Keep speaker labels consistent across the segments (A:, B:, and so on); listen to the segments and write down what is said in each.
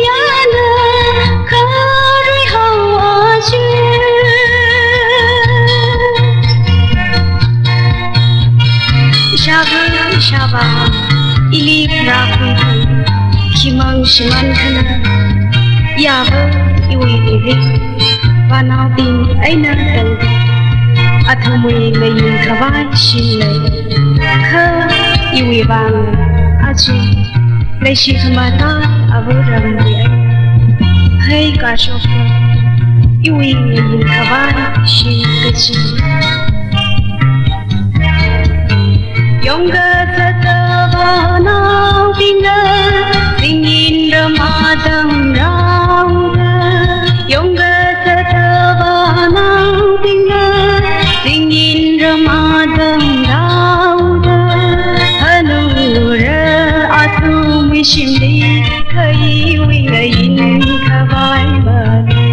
A: yana khari hawa chu Shaba ili praku kimang shiman kana yaba iwi iwi wanau bin aina kan athumui layin khabai shin kha iwi bang achi leishi khamata aburam bi hai ka shofa iwi layin khabai shin kachi Yonga tatavana vinga singin ramadam rauga Yonga tatavana vinga singin ramadam rauga Hanura atu mishindi kai wingayin kawai bane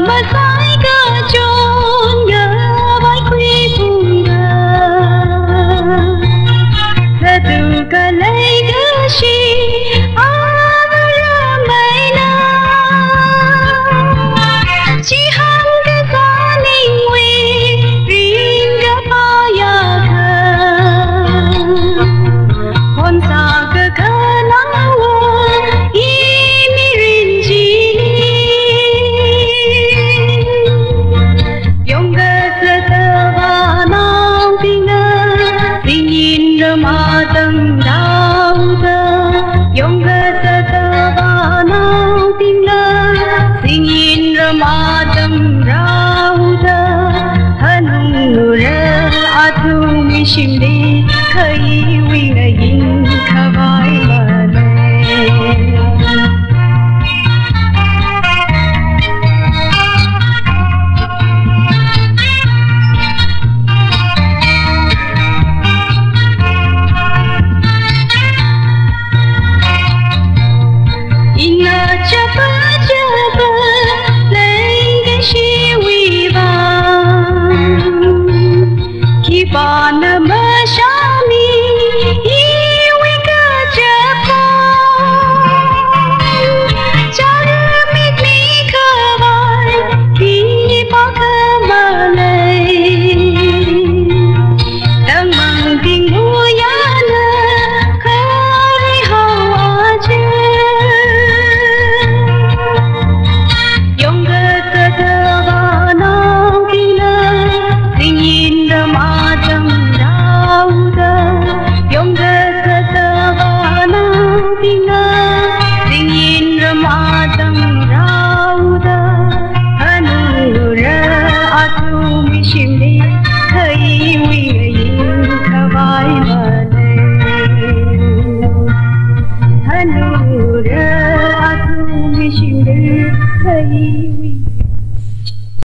A: Masai ga chon ga vai khui punga Sadu ka lai ga shi avara maina Chi hang ga saling we ring ga pa ya kha Hon sa ga kana wa Ramadam rauga Yonga tatavana vinga singin Ramadam rauga Hanura atu mishindi kai wingayin kawai bane Keep on